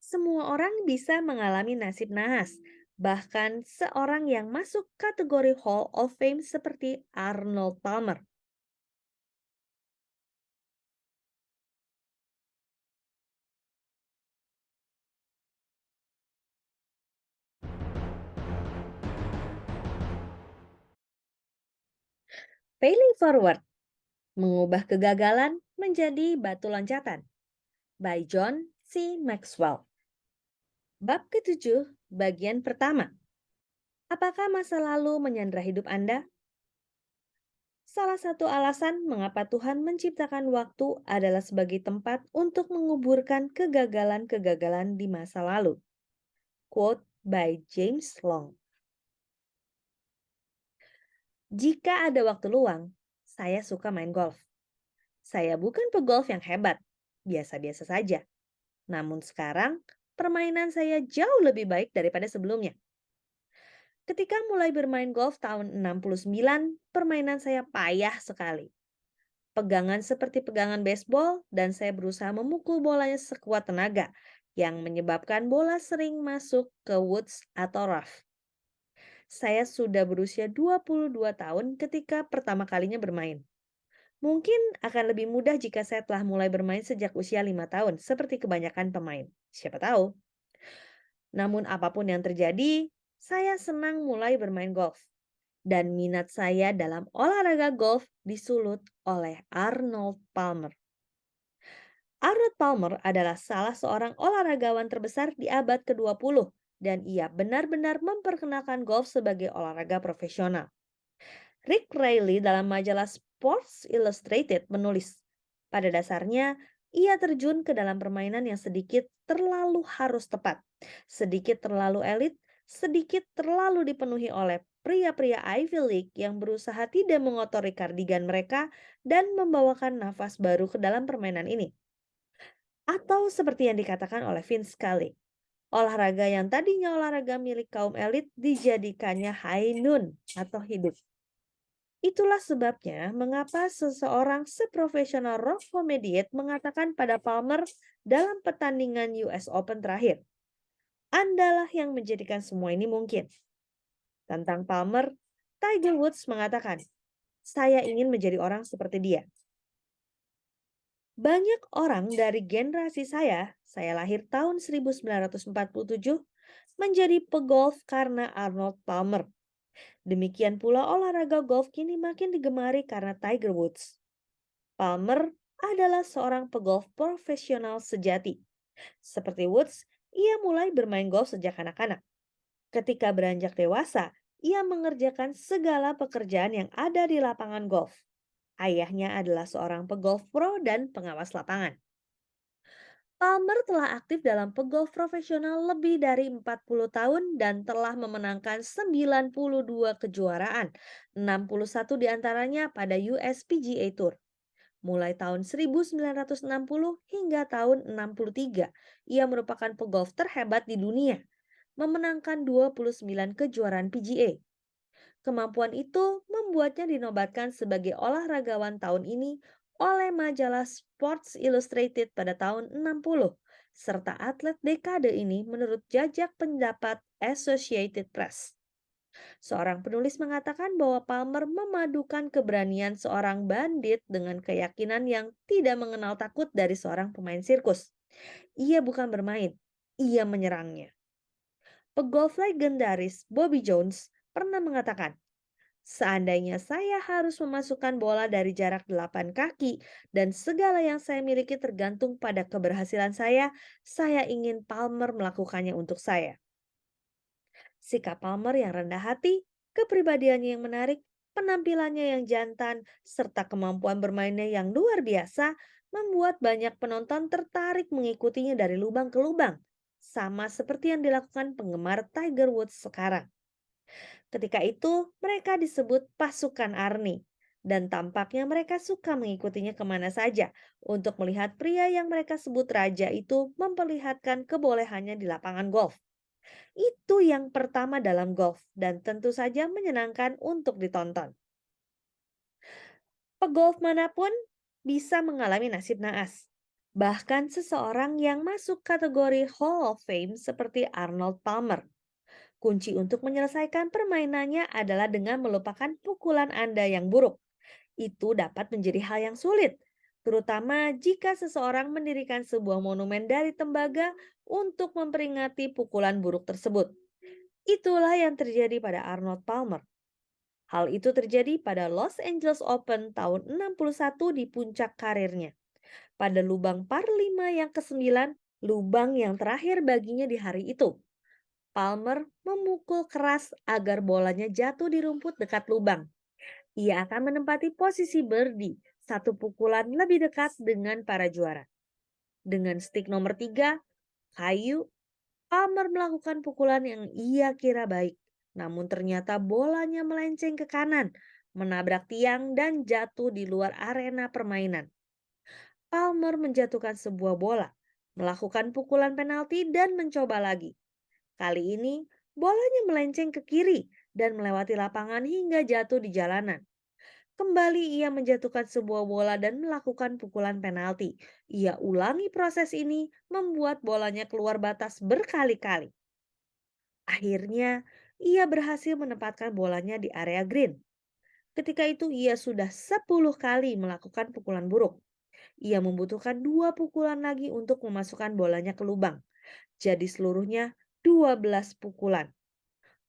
Semua orang bisa mengalami nasib nahas, bahkan seorang yang masuk kategori Hall of Fame seperti Arnold Palmer. Failing Forward, mengubah kegagalan menjadi batu loncatan, by John C. Maxwell. Bab ketujuh, bagian pertama. Apakah masa lalu menyandra hidup Anda? Salah satu alasan mengapa Tuhan menciptakan waktu adalah sebagai tempat untuk menguburkan kegagalan-kegagalan di masa lalu. Quote by James Long. Jika ada waktu luang, saya suka main golf. Saya bukan pegolf yang hebat, biasa-biasa saja. Namun sekarang, permainan saya jauh lebih baik daripada sebelumnya. Ketika mulai bermain golf tahun 69, permainan saya payah sekali. Pegangan seperti pegangan baseball dan saya berusaha memukul bolanya sekuat tenaga yang menyebabkan bola sering masuk ke woods atau rough. Saya sudah berusia 22 tahun ketika pertama kalinya bermain. Mungkin akan lebih mudah jika saya telah mulai bermain sejak usia 5 tahun seperti kebanyakan pemain. Siapa tahu. Namun apapun yang terjadi, saya senang mulai bermain golf. Dan minat saya dalam olahraga golf disulut oleh Arnold Palmer. Arnold Palmer adalah salah seorang olahragawan terbesar di abad ke-20 dan ia benar-benar memperkenalkan golf sebagai olahraga profesional. Rick Riley dalam majalah Sports Illustrated menulis, pada dasarnya ia terjun ke dalam permainan yang sedikit terlalu harus tepat, sedikit terlalu elit, sedikit terlalu dipenuhi oleh pria-pria Ivy League yang berusaha tidak mengotori kardigan mereka dan membawakan nafas baru ke dalam permainan ini. Atau seperti yang dikatakan oleh Vince Scully, olahraga yang tadinya olahraga milik kaum elit dijadikannya high noon atau hidup. Itulah sebabnya mengapa seseorang seprofesional rock comedian mengatakan pada Palmer dalam pertandingan US Open terakhir, Andalah yang menjadikan semua ini mungkin. Tentang Palmer, Tiger Woods mengatakan, saya ingin menjadi orang seperti dia. Banyak orang dari generasi saya lahir tahun 1947, menjadi pegolf karena Arnold Palmer. Demikian pula olahraga golf kini makin digemari karena Tiger Woods. Palmer adalah seorang pegolf profesional sejati. Seperti Woods, ia mulai bermain golf sejak anak-anak. Ketika beranjak dewasa, ia mengerjakan segala pekerjaan yang ada di lapangan golf. Ayahnya adalah seorang pegolf pro dan pengawas lapangan. Palmer telah aktif dalam pegolf profesional lebih dari 40 tahun dan telah memenangkan 92 kejuaraan, 61 diantaranya pada USPGA Tour. Mulai tahun 1960 hingga tahun 63, ia merupakan pegolf terhebat di dunia, memenangkan 29 kejuaraan PGA. Kemampuan itu membuatnya dinobatkan sebagai olahragawan tahun ini oleh majalah Sports Illustrated pada tahun 60, serta atlet dekade ini menurut jajak pendapat Associated Press. Seorang penulis mengatakan bahwa Palmer memadukan keberanian seorang bandit dengan keyakinan yang tidak mengenal takut dari seorang pemain sirkus. Ia bukan bermain, ia menyerangnya. Pegolf legendaris Bobby Jones pernah mengatakan, seandainya saya harus memasukkan bola dari jarak 8 kaki dan segala yang saya miliki tergantung pada keberhasilan saya ingin Palmer melakukannya untuk saya. Sikap Palmer yang rendah hati, kepribadiannya yang menarik, penampilannya yang jantan, serta kemampuan bermainnya yang luar biasa membuat banyak penonton tertarik mengikutinya dari lubang ke lubang. Sama seperti yang dilakukan penggemar Tiger Woods sekarang. Ketika itu, mereka disebut pasukan Army. Dan tampaknya mereka suka mengikutinya kemana saja untuk melihat pria yang mereka sebut raja itu memperlihatkan kebolehannya di lapangan golf. Itu yang pertama dalam golf dan tentu saja menyenangkan untuk ditonton. Pegolf manapun bisa mengalami nasib naas. Bahkan seseorang yang masuk kategori Hall of Fame seperti Arnold Palmer. Kunci untuk menyelesaikan permainannya adalah dengan melupakan pukulan Anda yang buruk. Itu dapat menjadi hal yang sulit, terutama jika seseorang mendirikan sebuah monumen dari tembaga untuk memperingati pukulan buruk tersebut. Itulah yang terjadi pada Arnold Palmer. Hal itu terjadi pada Los Angeles Open tahun 61 di puncak karirnya. Pada lubang par 5 yang ke-9, lubang yang terakhir baginya di hari itu. Palmer memukul keras agar bolanya jatuh di rumput dekat lubang. Ia akan menempati posisi birdie, satu pukulan lebih dekat dengan para juara. Dengan stick nomor 3, kayu, Palmer melakukan pukulan yang ia kira baik. Namun ternyata bolanya melenceng ke kanan, menabrak tiang dan jatuh di luar arena permainan. Palmer menjatuhkan sebuah bola, melakukan pukulan penalti dan mencoba lagi. Kali ini, bolanya melenceng ke kiri dan melewati lapangan hingga jatuh di jalanan. Kembali ia menjatuhkan sebuah bola dan melakukan pukulan penalti. Ia ulangi proses ini membuat bolanya keluar batas berkali-kali. Akhirnya, ia berhasil menempatkan bolanya di area green. Ketika itu ia sudah 10 kali melakukan pukulan buruk. Ia membutuhkan 2 pukulan lagi untuk memasukkan bolanya ke lubang. Jadi seluruhnya 12 pukulan.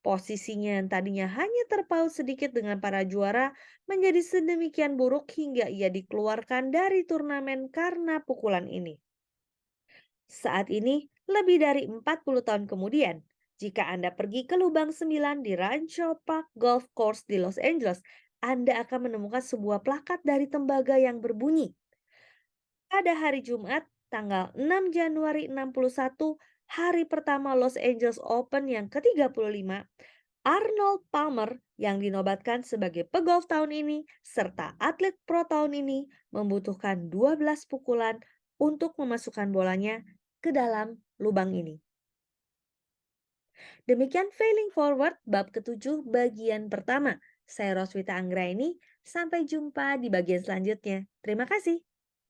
Posisinya yang tadinya hanya terpaut sedikit dengan para juara menjadi sedemikian buruk hingga ia dikeluarkan dari turnamen karena pukulan ini. Saat ini, lebih dari 40 tahun kemudian, jika Anda pergi ke lubang 9 di Rancho Park Golf Course di Los Angeles, Anda akan menemukan sebuah plakat dari tembaga yang berbunyi, pada hari Jumat, tanggal 6 Januari 61, hari pertama Los Angeles Open yang ke-35, Arnold Palmer yang dinobatkan sebagai pegolf tahun ini serta atlet pro tahun ini membutuhkan 12 pukulan untuk memasukkan bolanya ke dalam lubang ini. Demikian Failing Forward bab ke-7 bagian pertama. Saya Roswita Anggraini, sampai jumpa di bagian selanjutnya. Terima kasih.